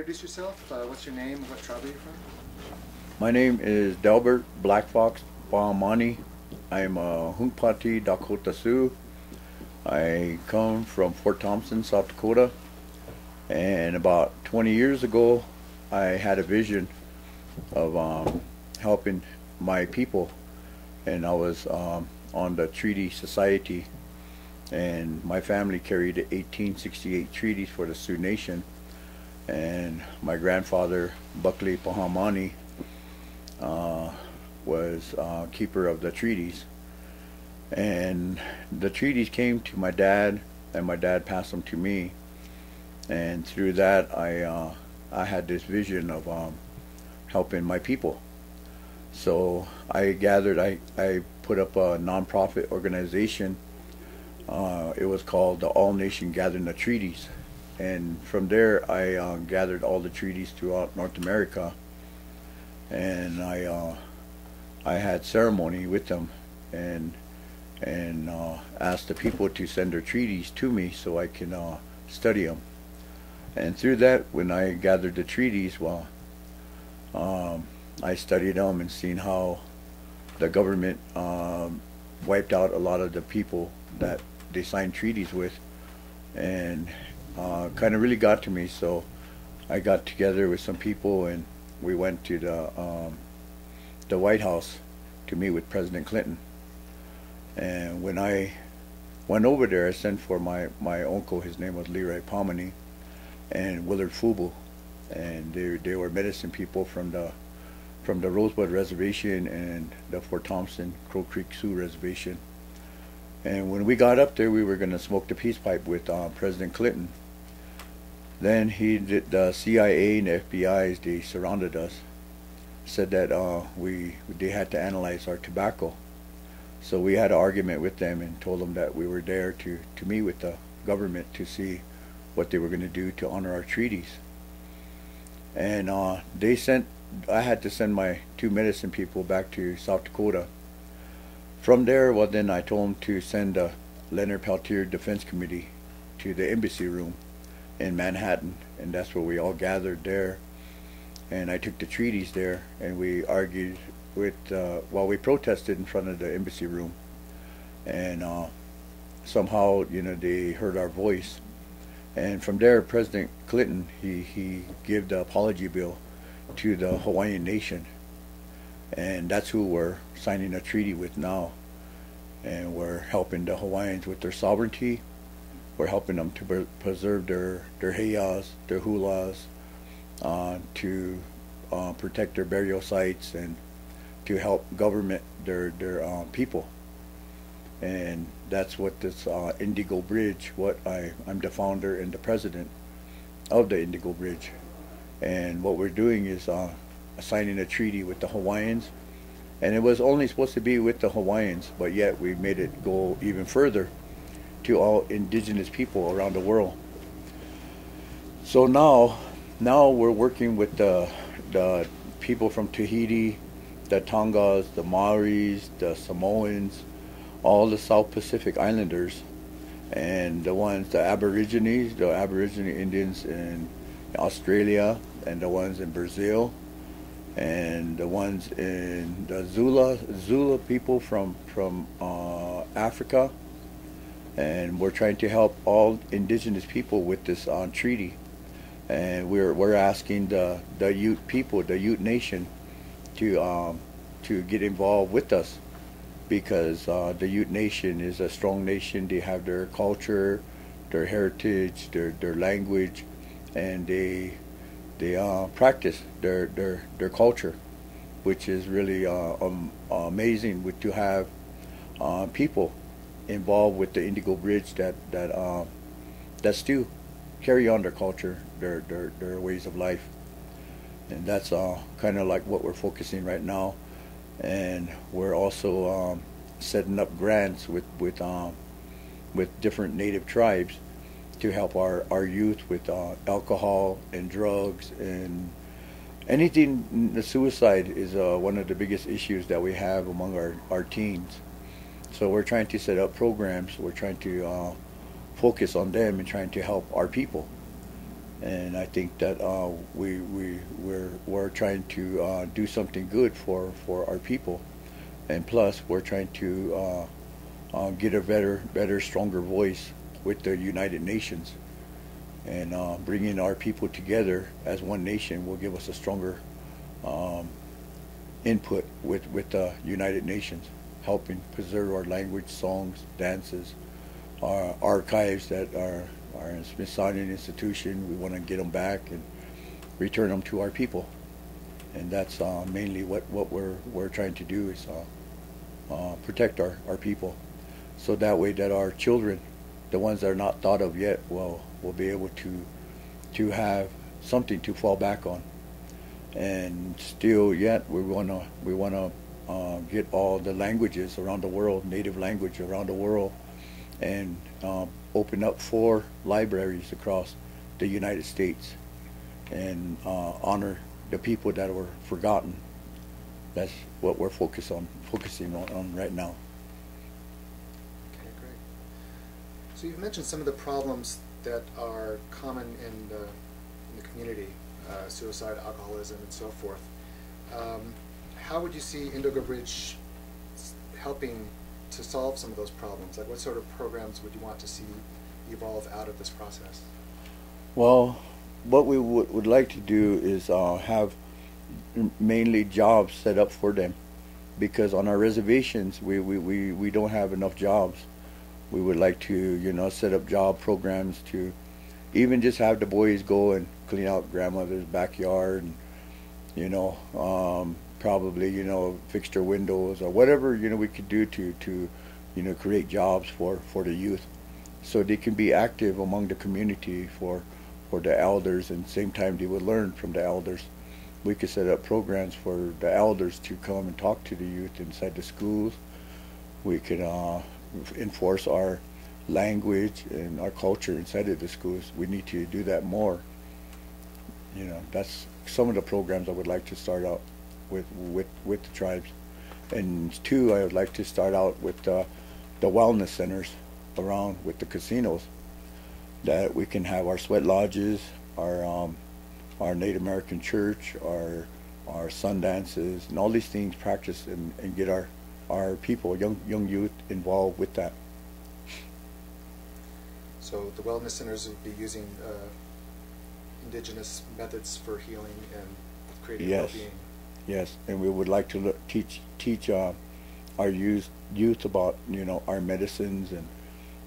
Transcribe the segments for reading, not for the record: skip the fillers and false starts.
introduce yourself? What's your name? What tribe are you from? My name is Delbert, Black Fox, Pomani. I'm a Hunkpati Dakota Sioux. I come from Fort Thompson, South Dakota. And about 20 years ago, I had a vision of helping my people. And I was on the Treaty Society. And my family carried the 1868 treaties for the Sioux Nation. And my grandfather, Buckley Pomani, was keeper of the treaties. And the treaties came to my dad, and my dad passed them to me. And through that, I had this vision of helping my people. So I put up a nonprofit organization. It was called the All Nation Gathering the Treaties. And from there, I gathered all the treaties throughout North America. And I had ceremony with them and asked the people to send their treaties to me so I can study them. And through that, when I gathered the treaties, well, I studied them and seen how the government wiped out a lot of the people that they signed treaties with, and kind of really got to me. So I got together with some people and we went to the White House to meet with President Clinton. And when I went over there, I sent for my uncle. His name was Leroy Pomani, and Willard Fubu, and they were medicine people from the Rosebud Reservation and the Fort Thompson Crow Creek Sioux Reservation. And when we got up there, we were going to smoke the peace pipe with President Clinton. Then the CIA and the FBI, they surrounded us, said that they had to analyze our tobacco. So we had an argument with them and told them that we were there to meet with the government to see what they were going to do to honor our treaties. And I had to send my two medicine people back to South Dakota. From there, well, then I told them to send the Leonard Peltier Defense Committee to the embassy room in Manhattan, and that's where we all gathered there. And I took the treaties there, and we argued with, we protested in front of the embassy room, and somehow, they heard our voice. And from there, President Clinton, he gave the apology bill to the Hawaiian Nation, and that's who we're signing a treaty with now. And we're helping the Hawaiians with their sovereignty. We're helping them to preserve their heias, their hulas, to protect their burial sites, and to help government their people. And that's what this Indigo Bridge, I'm the founder and the president of the Indigo Bridge. And what we're doing is signing a treaty with the Hawaiians. And it was only supposed to be with the Hawaiians, but yet we made it go even further to all indigenous people around the world. So now we're working with the people from Tahiti, the Tongas, the Maoris, the Samoans, all the South Pacific Islanders, and the Aborigine Indians in Australia, and the ones in Brazil, and the ones in the Zula people from Africa. And we're trying to help all indigenous people with this treaty. And we're asking the Ute people, the Ute Nation, to get involved with us, because the Ute Nation is a strong nation. They have their culture, their heritage, their language, and they practice their culture, which is really amazing to have people involved with the Indigo Bridge that still carry on their culture, their ways of life. And that's kind of like what we're focusing right now. And we're also setting up grants with different native tribes to help our youth with alcohol and drugs and anything. The suicide is one of the biggest issues that we have among our teens. So we're trying to set up programs. We're trying to focus on them and trying to help our people. And I think that we're trying to do something good for our people, and plus we're trying to get a better, stronger voice with the United Nations, and bringing our people together as one nation will give us a stronger input with the United Nations, helping preserve our language, songs, dances, our archives that are in Smithsonian Institution. We want to get them back and return them to our people, and that's mainly what we're trying to do is protect our people, so that way that our children, the ones that are not thought of yet, will be able to have something to fall back on. And still yet we wanna get all the languages around the world, native language around the world, and open up 4 libraries across the United States, and honor the people that were forgotten. That's what we're focusing on right now. Okay, great. So you've mentioned some of the problems that are common in the community, suicide, alcoholism, and so forth. How would you see Indigo Bridge helping to solve some of those problems? Like, what sort of programs would you want to see evolve out of this process? Well, what we would like to do is have mainly jobs set up for them, because on our reservations we don't have enough jobs. We would like to set up job programs to even just have the boys go and clean out grandmother's backyard, and probably fix their windows or whatever we could do to create jobs for the youth, so they can be active among the community for the elders, and same time they would learn from the elders. We could set up programs for the elders to come and talk to the youth inside the schools. We could enforce our language and our culture inside of the schools. We need to do that more. That's some of the programs I would like to start out with the tribes. And 2, I would like to start out with the wellness centers around with the casinos, that we can have our sweat lodges, our Native American church, our sun dances, and all these things practiced, and get our people, young youth, involved with that. So the wellness centers would be using indigenous methods for healing and creating well-being. Yes, and we would like to teach our youth about our medicines,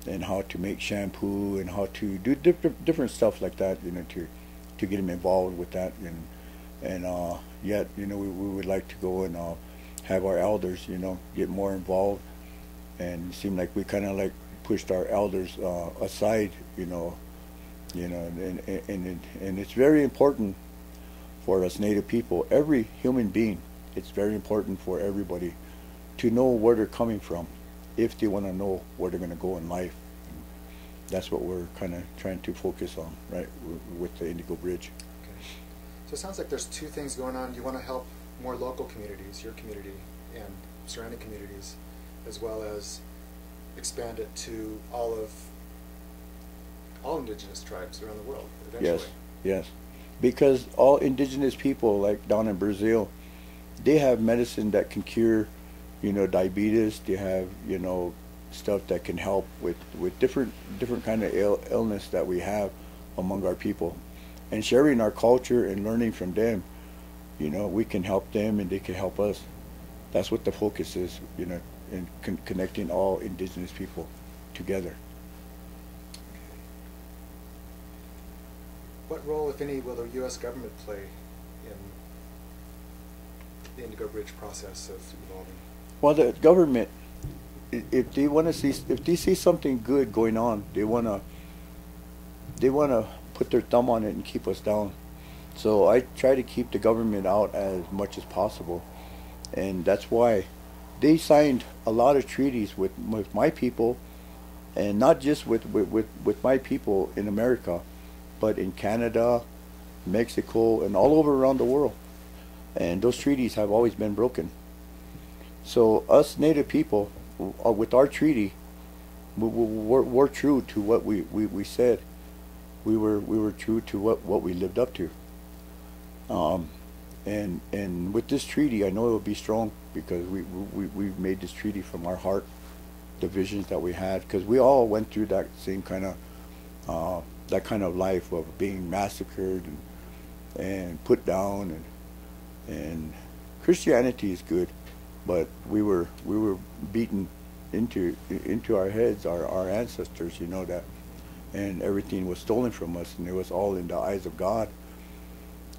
and how to make shampoo, and how to do different stuff like that, to get them involved with that. And yet we would like to go and have our elders get more involved, and it seemed like we kind of like pushed our elders aside, and it's very important for us Native people, every human being. It's very important for everybody to know where they're coming from, if they want to know where they're going to go in life. And that's what we're kind of trying to focus on, right, with the Indigo Bridge. Okay. So it sounds like there's 2 things going on. You want to help more local communities, your community and surrounding communities, as well as expand it to all indigenous tribes around the world eventually. Yes, because all indigenous people, like down in Brazil, they have medicine that can cure diabetes. They have stuff that can help with different kind of illness that we have among our people, and sharing our culture and learning from them. We can help them and they can help us. That's what the focus is, in connecting all indigenous people together. What role, if any, will the U.S. government play in the Indigo Bridge process of evolving? Well, the government, if they see something good going on, they wanna put their thumb on it and keep us down. So I try to keep the government out as much as possible, and that's why they signed a lot of treaties with my people, and not just with my people in America, but in Canada, Mexico, and all over around the world. And those treaties have always been broken. So us Native people, with our treaty, we're true to what we said. we were true to what we lived up to. And with this treaty, I know it will be strong because we've made this treaty from our heart, the visions that we had, because we all went through that same kind of life of being massacred and put down, and Christianity is good, but we were beaten into our heads, our ancestors, you know that, and everything was stolen from us, and it was all in the eyes of God.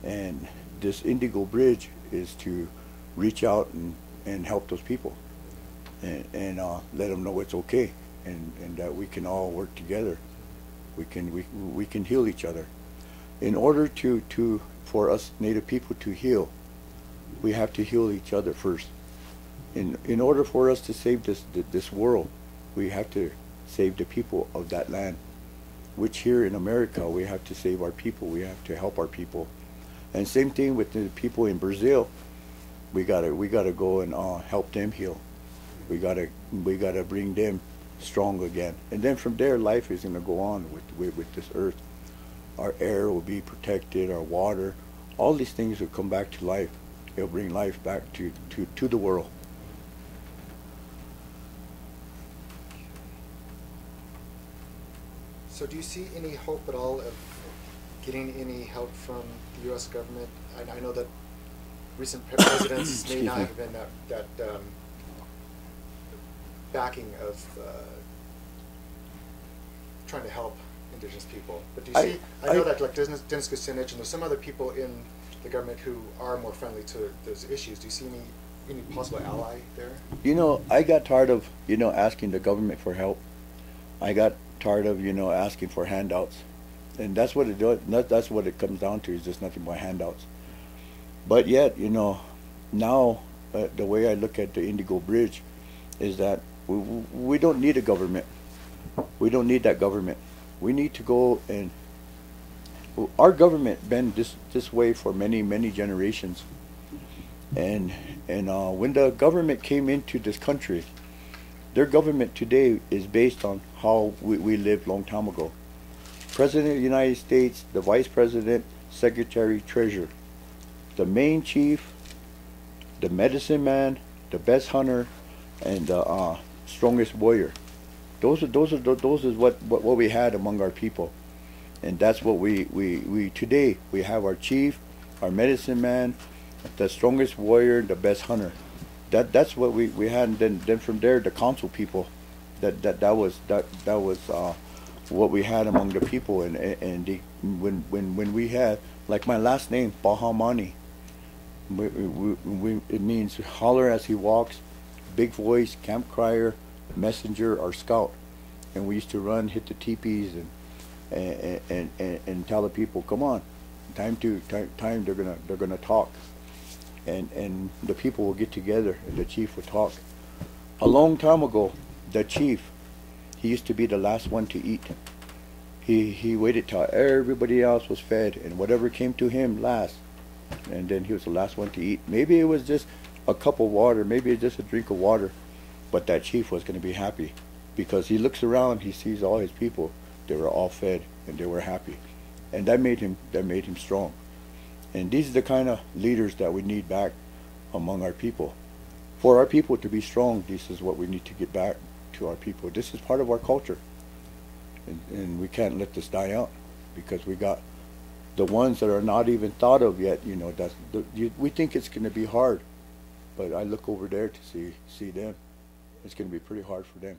And this Indigo Bridge is to reach out and help those people, and let them know it's okay, and that we can all work together. We can heal each other. In order for us Native people to heal, we have to heal each other first. In order for us to save this world, we have to save the people of that land. Which here in America, we have to save our people. We have to help our people. And same thing with the people in Brazil. We gotta go and help them heal. We gotta bring them strong again. And then from there, life is gonna go on with this earth. Our air will be protected. Our water, all these things will come back to life. It'll bring life back to the world. So do you see any hope at all of getting any help from the U.S. government? I know that recent presidents may not have been that backing of trying to help indigenous people. But do you see, I know that like Dennis Kucinich and there's some other people in the government who are more friendly to those issues. Do you see any possible ally there? You know, I got tired of, asking the government for help. I got tired of, asking for handouts. And that's what it does. That's what it comes down to, is just nothing but handouts. But yet, now the way I look at the Indigo Bridge is that we don't need a government. We don't need that government. We need to go and our government been this way for many generations. And when the government came into this country, their government today is based on how we lived long time ago. President of the United States, the Vice President, Secretary, Treasurer, the main chief, the medicine man, the best hunter, and the strongest warrior. Those is what we had among our people, and that's what we today we have our chief, our medicine man, the strongest warrior, the best hunter. That's what we had. And then from there, the council people. That was what we had among the people. And when we had, like my last name, Pomani, it means holler as he walks, big voice, camp crier, messenger, or scout. And we used to run, hit the teepees, and tell the people, come on, time they're gonna talk. And the people will get together and the chief will talk. A long time ago, the chief, he used to be the last one to eat. He waited till everybody else was fed, and whatever came to him last, and then he was the last one to eat. Maybe it was just a cup of water, maybe it's just a drink of water, but that chief was going to be happy because he looks around, he sees all his people, they were all fed and they were happy, and that made him strong. And these are the kind of leaders that we need back among our people. For our people to be strong, this is what we need to get back to our people. This is part of our culture. And we can't let this die out, because we got the ones that are not even thought of yet. We think it's going to be hard, but I look over there to see them. It's going to be pretty hard for them.